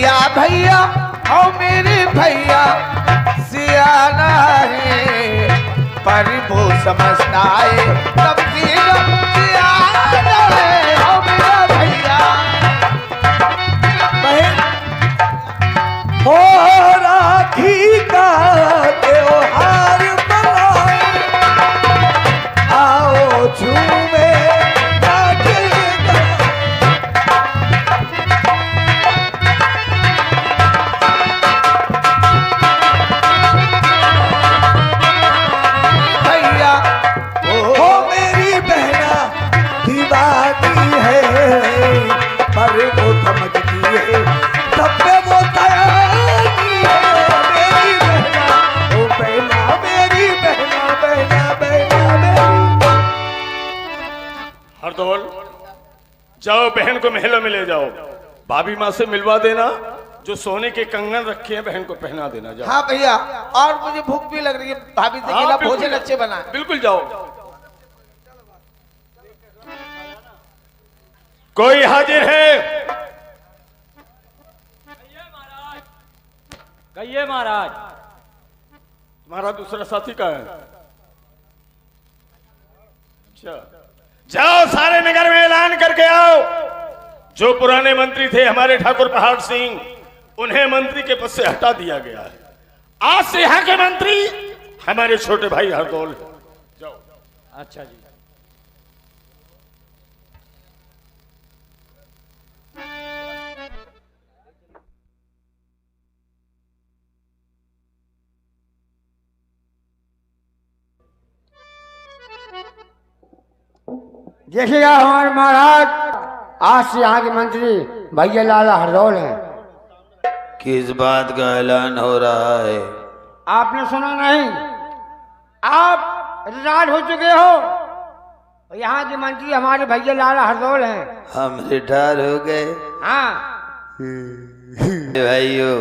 भैया भैया ओ मेरे भैया सियाना है, पर वो समझता है तब्दील सियाना है। ओ मेरा भैया बहन हो राखी का त्योहार मनाए, आओ झूमे भैया हो मेरी बहना दीवानी है, पर वो समझती है सब पे वो तैयारी है। मेरी बहना ओ बहना, मेरी बहना बहना बहना मेरी। हरदौल जाओ, बहन को महलों में ले जाओ, भाभी माँ से मिलवा देना, जो सोने के कंगन रखे हैं बहन को पहना देना। जाओ। हाँ भैया, और मुझे भूख भी लग रही है, भाभी से खिला भोजन अच्छे बना। बिल्कुल जाओ। कोई हाजिर है? कहिए महाराज। तुम्हारा दूसरा साथी कहाँ है? अच्छा, जाओ सारे नगर में ऐलान करके आओ, जो पुराने मंत्री थे हमारे ठाकुर पहाड़ सिंह, उन्हें मंत्री के पद से हटा दिया गया है। आज से यहाँ के मंत्री हमारे छोटे भाई हरदौल हैं। जाओ। अच्छा जी। देखिएगा हमारे महाराज, आज से यहाँ के मंत्री भैया लाला हरदौल हैं। किस बात का ऐलान हो रहा है? आपने सुना नहीं? आप रिटायर्ड हो चुके हो, यहाँ के मंत्री हमारे भैया लाला हरदौल हैं। हम रिटायर हो गए? हाँ। भाइयों,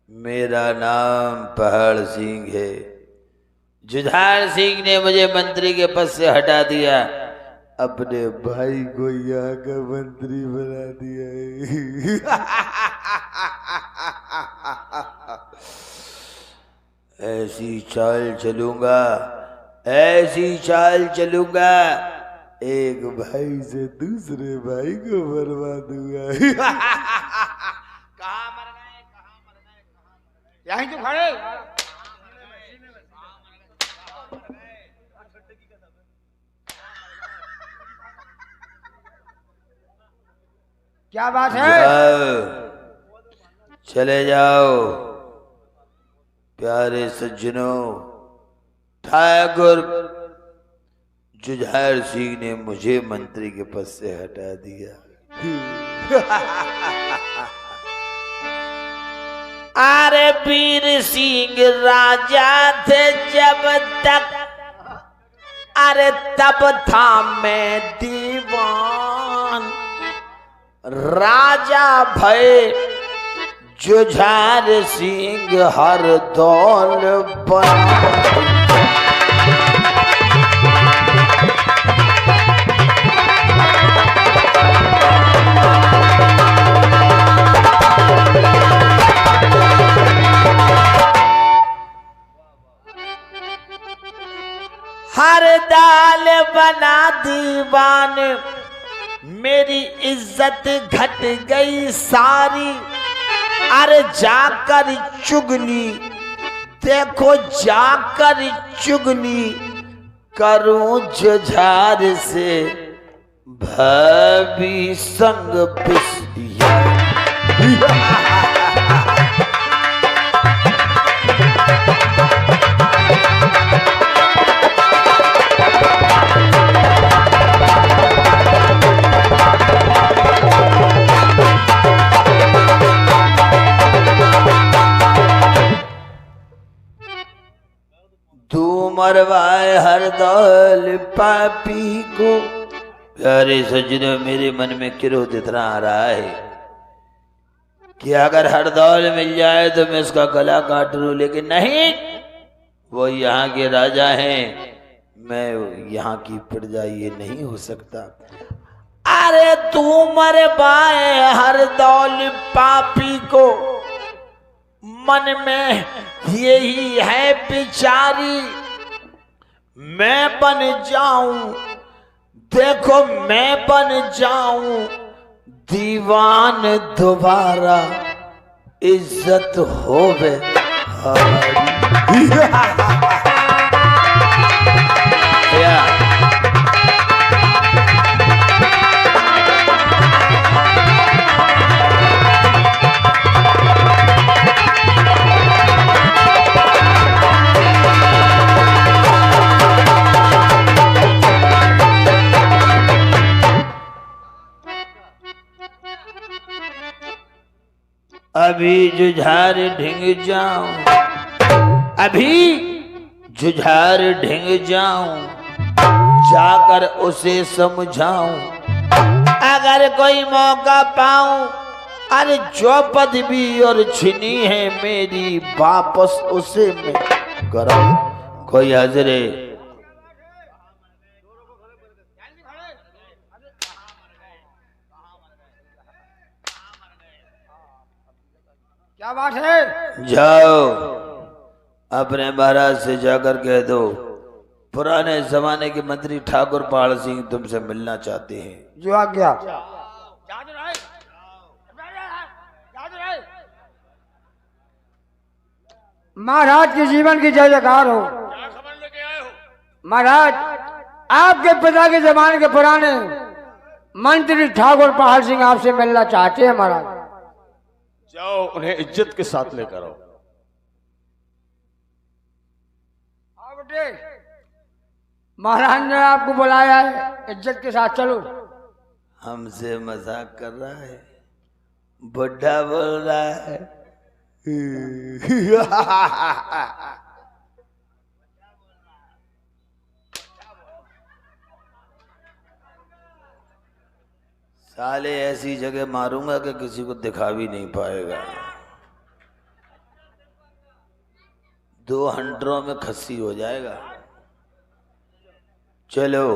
मेरा नाम पहाड़ सिंह है। जुझार सिंह ने मुझे मंत्री के पद से हटा दिया, अपने भाई को यहाँ का मंत्री बना दिया है। ऐसी चाल चलूंगा, ऐसी चाल चलूंगा, एक भाई से दूसरे भाई को मरवा दूंगा। कहाँ मरना है, कहाँ मरना है, कहाँ यहीं तो खड़े। क्या बात है? जाओ, चले जाओ प्यारे सज्जनों। ठाकुर जुझार सिंह ने मुझे मंत्री के पद से हटा दिया। अरे वीर सिंह राजा थे जब तक, अरे तब था मैं दीवान। राजा भय जुझार सिंह हरदौल बन। हर दाल बना दीवान, मेरी इज्जत घट गई सारी। अरे जाकर चुगली, देखो जाकर चुगली करूं जुझार से, भाभी संग पिसिया। मरवाए हरदौल पापी को। प्यारे सज्जनों, मेरे मन में क्रोध इतना आ रहा है कि अगर हरदौल मिल जाए तो मैं उसका गला काट लूं, लेकिन नहीं, वो यहाँ के राजा हैं, मैं यहाँ की प्रजा, ये नहीं हो सकता। अरे तू मर पाए हर दौल पापी को, मन में यही है बिचारी, मैं बन जाऊं, देखो मैं बन जाऊं दीवान दोबारा, इज्जत होवे अभी जुझार ढिंग जाऊं, अभी जुझार ढिंग जाऊं, जाकर उसे समझाऊं, अगर कोई मौका पाऊं, अरे जो पदवी और छिनी है मेरी वापस उसे मैं कराऊं। कोई हाजिर है? क्या बात है? जाओ अपने महाराज से जाकर कह दो पुराने जमाने के मंत्री ठाकुर पहाड़ सिंह तुमसे मिलना चाहते हैं। जो आज्ञा। महाराज के जीवन की जय जयकार हो। महाराज आपके पिता के जमाने के पुराने मंत्री ठाकुर पहाड़ सिंह आपसे मिलना चाहते हैं। महाराज जाओ उन्हें इज्जत के साथ लेकर आओ। बेटे महाराज ने आपको बुलाया है, इज्जत के साथ चलो। हमसे मजाक कर रहा है, बुढ़ा बोल रहा है। साले ऐसी जगह मारूंगा कि किसी को दिखा भी नहीं पाएगा। 2 हंटरों में खस्सी हो जाएगा। चलो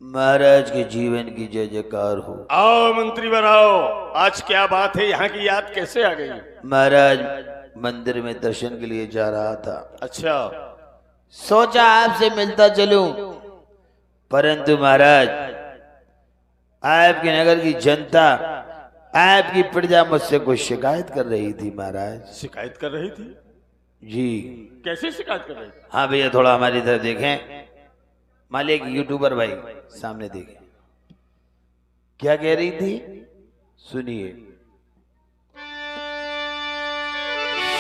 महाराज के जीवन की जय जयकार हो। आओ मंत्री बनाओ, आज क्या बात है, यहाँ की याद कैसे आ गई? महाराज मंदिर में दर्शन के लिए जा रहा था। अच्छा, सोचा आपसे मिलता चलूं, परंतु महाराज आपके नगर की जनता, आपकी प्रजा मुझसे कुछ शिकायत कर रही थी। महाराज शिकायत कर रही थी? जी। कैसे शिकायत कर रही थी? हाँ भैया थोड़ा हमारी तरफ देखें। मालिक यूट्यूबर भाई सामने देखें, क्या कह रही थी सुनिए।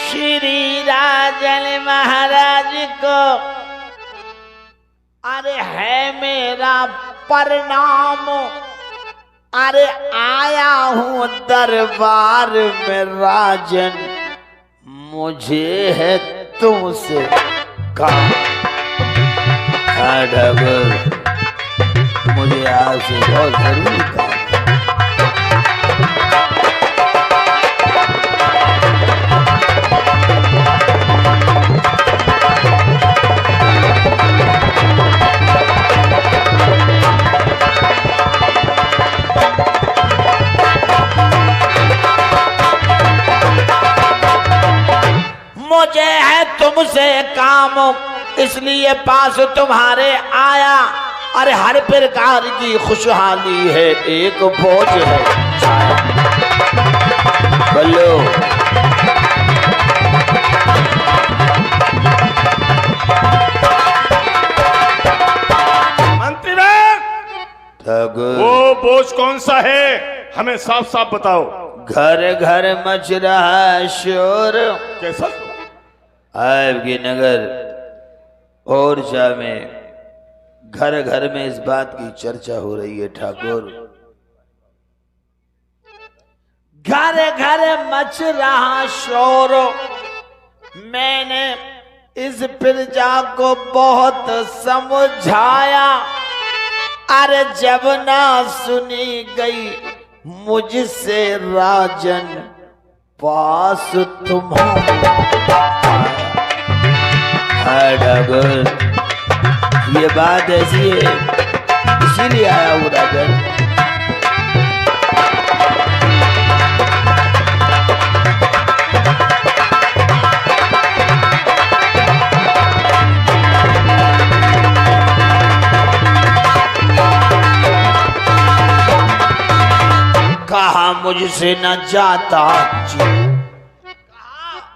श्री राजन महाराज को अरे है मेरा प्रणाम, अरे आया हूं दरबार में राजन, मुझे है तुमसे काम। ठाकुर मुझे आपसे बहुत जरूरी काम। मुझे है तुमसे काम, इसलिए पास तुम्हारे आया, अरे हर प्रकार की खुशहाली है, एक बोझ है बोलो। मंत्री ठाकुर वो बोझ कौन सा है, हमें साफ साफ बताओ। घर घर मच रहा शोर, कैसा? आपके नगर ओरछा में घर घर में इस बात की चर्चा हो रही है ठाकुर। घर घर मच रहा शोर, मैंने इस प्रजा को बहुत समझाया, अरे जब ना सुनी गई मुझसे राजन, पास तुम्हारा ठाकुर ये बात ऐसी है, इसीलिए आया हूँ राजन। कहा मुझसे न जाता जी,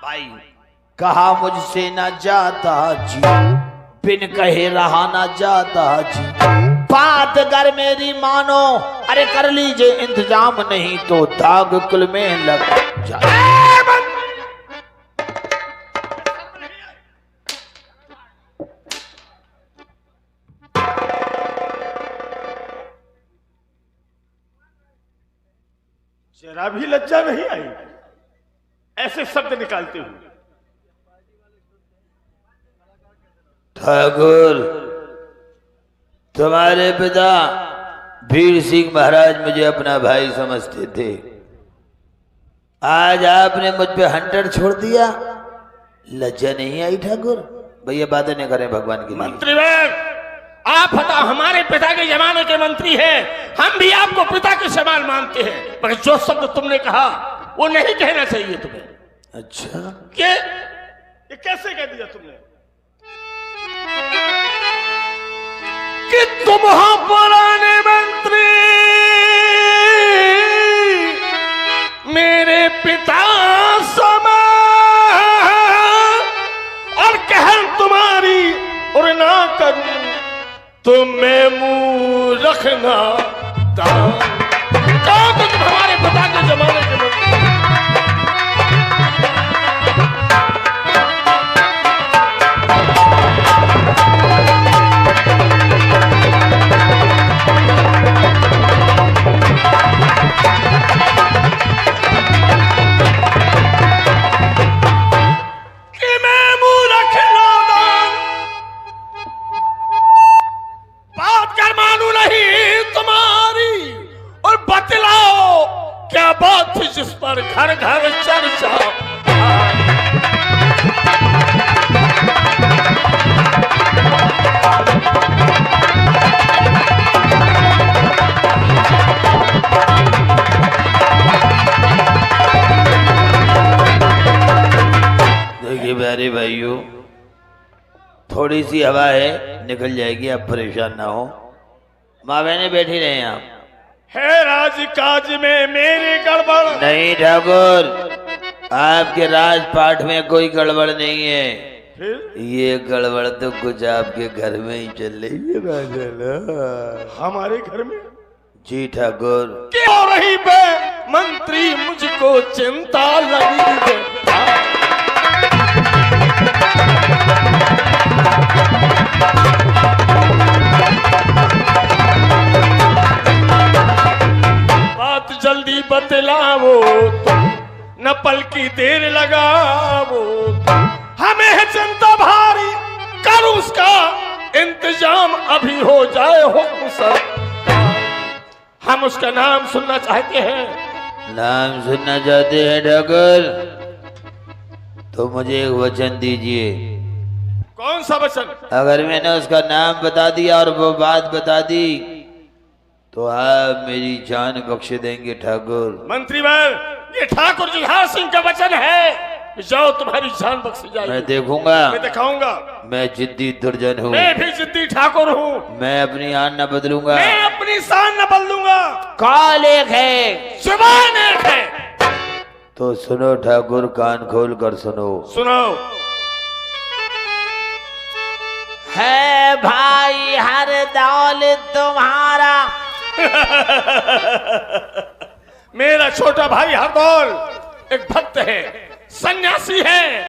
भाई कहा मुझसे न जाता जी, बिन कहे रहा न जाता जी, बात अगर मेरी मानो, अरे कर लीजिए इंतजाम, नहीं तो दाग कुल में लग जाए। जरा भी लज्जा नहीं आई ऐसे शब्द निकालते हुए। ठाकुर, तुम्हारे पिता वीर सिंह महाराज मुझे अपना भाई समझते थे, आज आपने मुझ पे हंटर छोड़ दिया, लज्जा नहीं आई ठाकुर? भैया बातें नहीं करें भगवान की। मंत्रीवर, आप हमारे पिता के जमाने के मंत्री हैं, हम भी आपको पिता के समान मानते हैं, पर जो शब्द तुमने कहा वो नहीं कहना चाहिए तुम्हें। अच्छा, ये कैसे कह दिया तुमने कि तुम हो पुराने मंत्री, मेरे पिता समान, और कहर तुम्हारी और ना करूं तो मैं मुंह रखना दान। कहा तो तुम हमारे पिता के जमाने के मंत्री। जिस पर घर घर चर्चा, देखिए प्यारे भाइयों, थोड़ी सी हवा है, निकल जाएगी, आप परेशान ना हो। माँ बहने बैठी रहे आप। है राजकाज में मेरी गड़बड़ नहीं ठाकुर, आपके राजपाट में कोई गड़बड़ नहीं है, फिर ये गड़बड़ तो कुछ आपके घर में ही चल रही है। हमारे घर में? जी ठाकुर। क्यों हो रही बे मंत्री, मुझको चिंता लगी है। बात जल्दी बतलाओ, न पल की देर लगाओ, हमें है चिंता भारी, कर उसका इंतजाम अभी हो जाए हुक्म सर। हम उसका नाम सुनना चाहते हैं। नाम सुनना चाहते हैं ठाकुर, तो मुझे एक वचन दीजिए। कौन सा वचन? अगर मैंने उसका नाम बता दिया और वो बात बता दी तो आप मेरी जान बख्श देंगे ठाकुर। मंत्रीवर, ये ठाकुर जुझार सिंह का वचन है, जाओ तुम्हारी जान बख्श जाएगी। मैं देखूंगा, मैं दिखाऊंगा। मैं जिद्दी दुर्जन हूँ, मैं भी जिद्दी ठाकुर हूँ। मैं अपनी आन न बदलूंगा, मैं अपनी शान न बदलूंगा। काल एक है, जुबान एक है। तो सुनो ठाकुर, कान खोल कर सुनो। सुनो। है भाई हर दौल तुम्हारा, मेरा छोटा भाई हरदौल एक भक्त है, सन्यासी है।